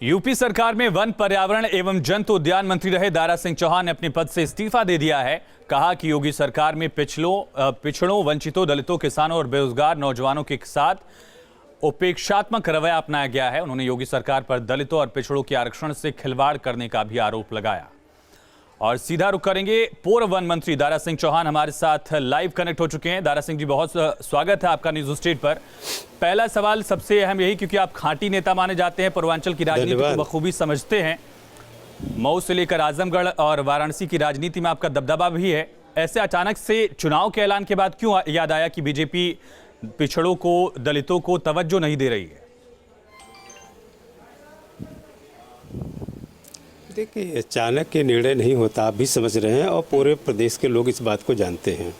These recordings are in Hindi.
यूपी सरकार में वन, पर्यावरण एवं जंतु उद्यान मंत्री रहे दारा सिंह चौहान ने अपने पद से इस्तीफा दे दिया है। कहा कि योगी सरकार में पिछड़ों, वंचितों, दलितों, किसानों और बेरोजगार नौजवानों के साथ उपेक्षात्मक रवैया अपनाया गया है। उन्होंने योगी सरकार पर दलितों और पिछड़ों के आरक्षण से खिलवाड़ करने का भी आरोप लगाया। और सीधा रुख करेंगे, पूर्व वन मंत्री दारा सिंह चौहान हमारे साथ लाइव कनेक्ट हो चुके हैं। दारा सिंह जी, बहुत स्वागत है आपका न्यूज स्टेट पर। पहला सवाल सबसे अहम यही, क्योंकि आप खांटी नेता माने जाते हैं, पूर्वांचल की राजनीति को बखूबी समझते हैं। मऊ से लेकर आजमगढ़ और वाराणसी की राजनीति में आपका दबदबा भी है। ऐसे अचानक से चुनाव के ऐलान के बाद क्यों याद आया कि बीजेपी पिछड़ों को, दलितों को तवज्जो नहीं दे रही है? देखिए, अचानक ये निर्णय नहीं होता, आप भी समझ रहे हैं और पूरे प्रदेश के लोग इस बात को जानते हैं।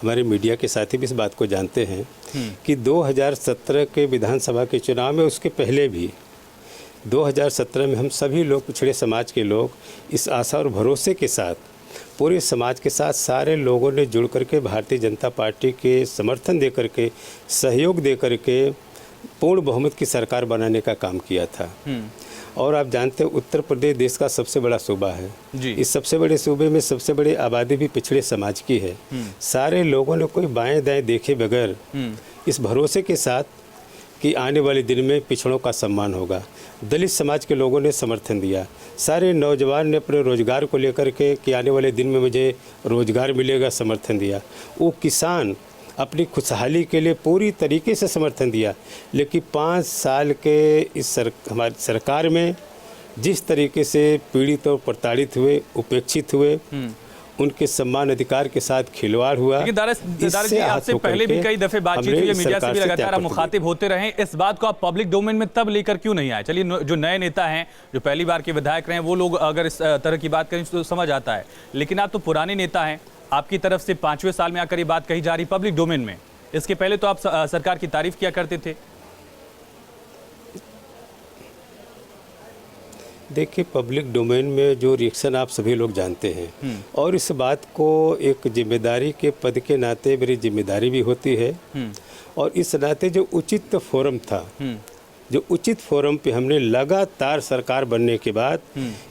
हमारे मीडिया के साथी भी इस बात को जानते हैं कि 2017 के विधानसभा के चुनाव में, उसके पहले भी 2017 में हम सभी लोग, पिछड़े समाज के लोग, इस आशा और भरोसे के साथ, पूरे समाज के साथ सारे लोगों ने जुड़ करके भारतीय जनता पार्टी के समर्थन दे करके, सहयोग दे करके पूर्ण बहुमत की सरकार बनाने का काम किया था। और आप जानते हैं, उत्तर प्रदेश देश का सबसे बड़ा सूबा है जी। इस सबसे बड़े सूबे में सबसे बड़ी आबादी भी पिछड़े समाज की है। सारे लोगों ने कोई बाएं दाएं देखे बगैर इस भरोसे के साथ कि आने वाले दिन में पिछड़ों का सम्मान होगा, दलित समाज के लोगों ने समर्थन दिया। सारे नौजवान ने अपने रोजगार को लेकर के कि आने वाले दिन में मुझे रोजगार मिलेगा, समर्थन दिया। वो किसान अपनी खुशहाली के लिए पूरी तरीके से समर्थन दिया। लेकिन 5 साल के इस हमारी सरकार में जिस तरीके से पीड़ित और प्रताड़ित हुए, उपेक्षित हुए, उनके सम्मान अधिकार के साथ खिलवाड़ हुआ। लेकिन दारा जी, आपसे पहले भी कई दफे बातचीत हुई है, मीडिया से भी लगातार मुखातिब होते रहे। इस बात को आप पब्लिक डोमेन में तब लेकर क्यों नहीं आए? चलिए, जो नए नेता हैं, जो पहली बार के विधायक रहे हैं, वो लोग अगर इस तरह की बात करें तो समझ आता है। लेकिन आप तो पुराने नेता हैं, आपकी तरफ से 5वें साल में आकर ये बात कही जा रही पब्लिक डोमेन में। इसके पहले तो आप सरकार की तारीफ किया करते थे। देखिए, पब्लिक डोमेन में जो रिएक्शन आप सभी लोग जानते हैं, और इस बात को एक जिम्मेदारी के पद के नाते मेरी जिम्मेदारी भी होती है। और इस नाते जो उचित फोरम था, जो उचित फोरम पे हमने लगातार सरकार बनने के बाद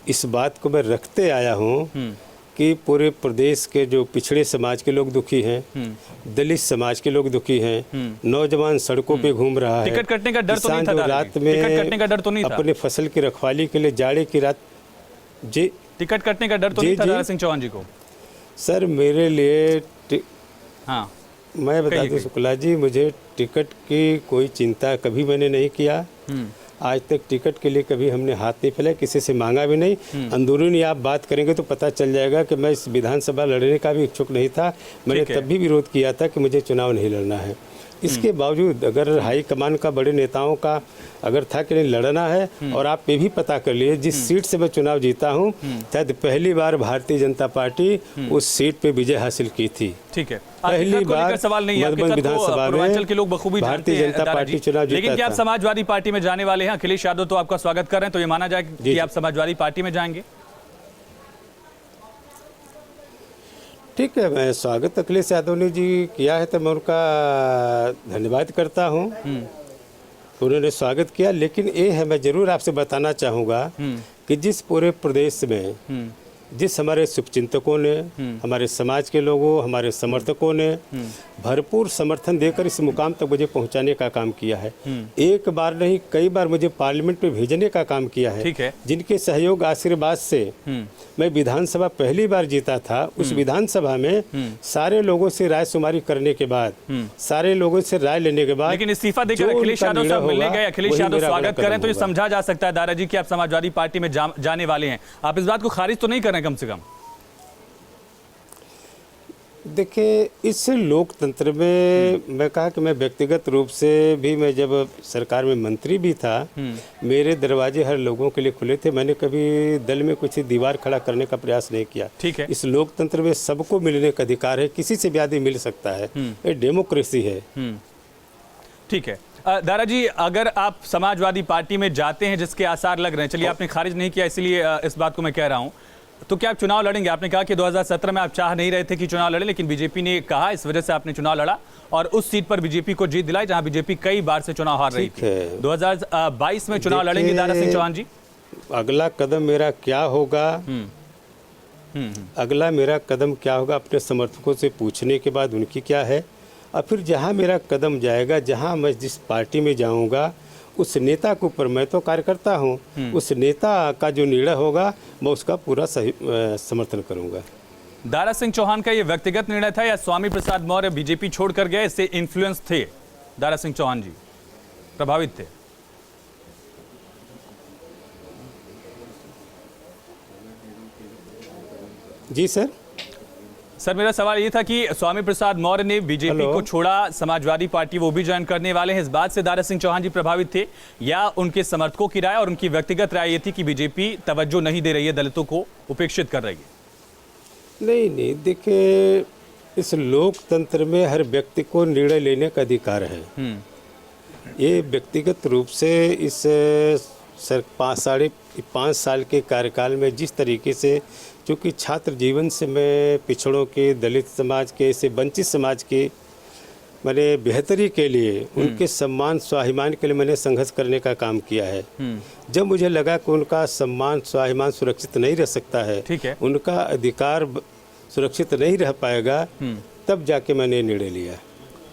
इस बात को मैं रखते आया हूँ कि पूरे प्रदेश के जो पिछड़े समाज के लोग दुखी हैं, दलित समाज के लोग दुखी हैं, नौजवान सड़कों पे घूम रहा है, टिकट कटने का डर तो नहीं था, रात में टिकट कटने का डर तो नहीं था, अपने फसल की रखवाली के लिए जाड़े की रात, जी, टिकट कटने का डर तो नहीं था दारा सिंह चौहान जी को? सर, मेरे लिए हाँ, मैं बता दूं शुक्ला जी, मुझे टिकट की कोई चिंता कभी मैंने नहीं किया। आज तक टिकट के लिए कभी हमने हाथ नहीं फैलाया, किसी से मांगा भी नहीं। अंदरूनी आप बात करेंगे तो पता चल जाएगा कि मैं इस विधानसभा लड़ने का भी इच्छुक नहीं था। मैंने तब भी विरोध किया था कि मुझे चुनाव नहीं लड़ना है। इसके बावजूद अगर हाईकमान का, बड़े नेताओं का अगर था कि नहीं लड़ना है, और आप ये भी पता कर लिए जिस सीट से मैं चुनाव जीता हूँ, शायद पहली बार भारतीय जनता पार्टी उस सीट पे विजय हासिल की थी। ठीक है, पहली बार सवाल नहीं है, विधानसभा में के लोग बखूबी भारतीय जनता पार्टी चुनाव जीता। लेकिन क्या आप समाजवादी पार्टी में जाने वाले हैं? अखिलेश यादव तो आपका स्वागत कर रहे हैं, तो ये माना जाए कि आप समाजवादी पार्टी में जाएंगे? ठीक है, मैं स्वागत अखिलेश यादव ने जी किया है तो मैं उनका धन्यवाद करता हूँ, उन्होंने स्वागत किया। लेकिन ये है, मैं जरूर आपसे बताना चाहूँगा कि जिस पूरे प्रदेश में जिस हमारे शुभचिंतकों ने, हमारे समाज के लोगों, हमारे समर्थकों ने भरपूर समर्थन देकर इस मुकाम तक मुझे पहुंचाने का काम किया है। एक बार नहीं, कई बार मुझे पार्लियामेंट में भेजने का काम किया है। ठीक है। जिनके सहयोग, आशीर्वाद से मैं विधानसभा पहली बार जीता था। उस विधानसभा में सारे लोगों से राय शुमारी करने के बाद, सारे लोगों से राय लेने के बाद, लेकिन इस्तीफा देकर अखिलेश यादव साहब मिलने गए, अखिलेश यादव स्वागत करें तो ये समझा जा सकता है दारा जी कि आप समाजवादी पार्टी में जाने वाले हैं। आप इस बात को खारिज तो नहीं कर रहे कम से कम? देखिए, इस लोकतंत्र में मैं कहा कि मैं व्यक्तिगत रूप से भी, मैं जब सरकार में मंत्री भी था, मेरे दरवाजे हर लोगों के लिए खुले थे। मैंने कभी दल में कुछ दीवार खड़ा करने का प्रयास नहीं किया। ठीक है, इस लोकतंत्र में सबको मिलने का अधिकार है, किसी से भी आदमी मिल सकता है, ये डेमोक्रेसी है। ठीक है दारा जी, अगर आप समाजवादी पार्टी में जाते हैं, जिसके आसार लग रहे हैं, चलिए आपने खारिज नहीं किया इसलिए इस बात को मैं कह रहा हूं, तो क्या आप चुनाव लड़ेंगे? आपने कहा कि 2017 में आप चाह नहीं रहे थे कि चुनाव लड़े, लेकिन बीजेपी ने कहा, इस वजह से आपने चुनाव लड़ा और उस सीट पर बीजेपी को जीत दिलाई जहां बीजेपी कई बार से चुनाव हार रही थी। 2022 में चुनाव लड़ेंगे दारा सिंह चौहान जी? अगला कदम मेरा क्या होगा, अगला मेरा कदम क्या होगा अपने समर्थकों से पूछने के बाद उनकी क्या है, और फिर जहां मेरा कदम जाएगा, जहां मैं जिस पार्टी में जाऊंगा, उस नेता के ऊपर, मैं तो कार्यकर्ता हूं, उस नेता का जो निर्णय होगा मैं उसका पूरा सही समर्थन करूंगा। दारा सिंह चौहान का ये व्यक्तिगत निर्णय था या स्वामी प्रसाद मौर्य बीजेपी छोड़कर गए, इससे इन्फ्लुएंस थे दारा सिंह चौहान जी, प्रभावित थे? जी सर। सर, मेरा सवाल ये था कि स्वामी प्रसाद मौर्य ने बीजेपी को छोड़ा, समाजवादी पार्टी वो भी ज्वाइन करने वाले हैं, इस बात से दारा सिंह चौहान जी प्रभावित थे या उनके समर्थकों की राय और उनकी व्यक्तिगत राय ये थी कि बीजेपी तवज्जो नहीं दे रही है, दलितों को उपेक्षित कर रही है? नहीं, देखिए, इस लोकतंत्र में हर व्यक्ति को निर्णय लेने का अधिकार है। ये व्यक्तिगत रूप से इस साढ़े 5 साल के कार्यकाल में जिस तरीके से, चूँकि छात्र जीवन से मैं पिछड़ों के, दलित समाज के, ऐसे वंचित समाज के मैंने बेहतरी के लिए, उनके सम्मान स्वाभिमान के लिए मैंने संघर्ष करने का काम किया है। जब मुझे लगा कि उनका सम्मान स्वाभिमान सुरक्षित नहीं रह सकता है, ठीक है, उनका अधिकार सुरक्षित नहीं रह पाएगा, तब जाके मैंने निर्णय लिया।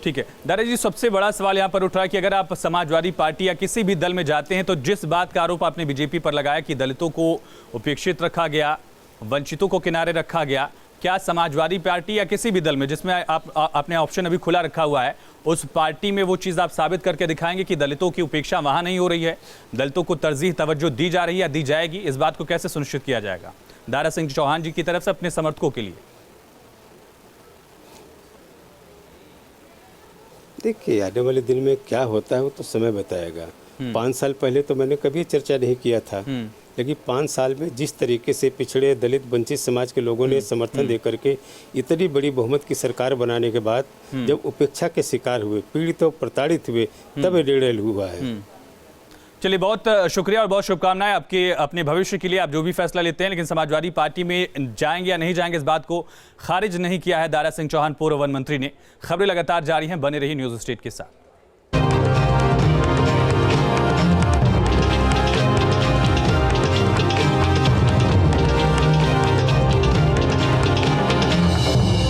ठीक है दारा जी, सबसे बड़ा सवाल यहाँ पर उठ रहा है कि अगर आप समाजवादी पार्टी या किसी भी दल में जाते हैं तो जिस बात का आरोप आपने बीजेपी पर लगाया कि दलितों को उपेक्षित रखा गया, वंचितों को किनारे रखा गया, क्या समाजवादी पार्टी या किसी भी दल में जिसमें आपने ऑप्शन अभी खुला रखा हुआ है, उस पार्टी में वो चीज़ आप साबित करके दिखाएंगे कि दलितों की उपेक्षा वहाँ नहीं हो रही है, दलितों को तरजीह तवज्जो दी जा रही है या दी जाएगी? इस बात को कैसे सुनिश्चित किया जाएगा दारा सिंह चौहान जी की तरफ से अपने समर्थकों के लिए? देखिए, आने वाले दिन में क्या होता है वो तो समय बताएगा। 5 साल पहले तो मैंने कभी चर्चा नहीं किया था, लेकिन 5 साल में जिस तरीके से पिछड़े, दलित, वंचित समाज के लोगों ने समर्थन दे करके इतनी बड़ी बहुमत की सरकार बनाने के बाद जब उपेक्षा के शिकार हुए, पीड़ित और प्रताड़ित हुए, तब ये निर्णय हुआ है। चलिए, बहुत शुक्रिया और बहुत शुभकामनाएं आपके अपने भविष्य के लिए, आप जो भी फैसला लेते हैं, लेकिन समाजवादी पार्टी में जाएंगे या नहीं जाएंगे इस बात को खारिज नहीं किया है दारा सिंह चौहान, पूर्व वन मंत्री ने। खबरें लगातार जारी हैं, बने रहिए न्यूज़ स्टेट के साथ।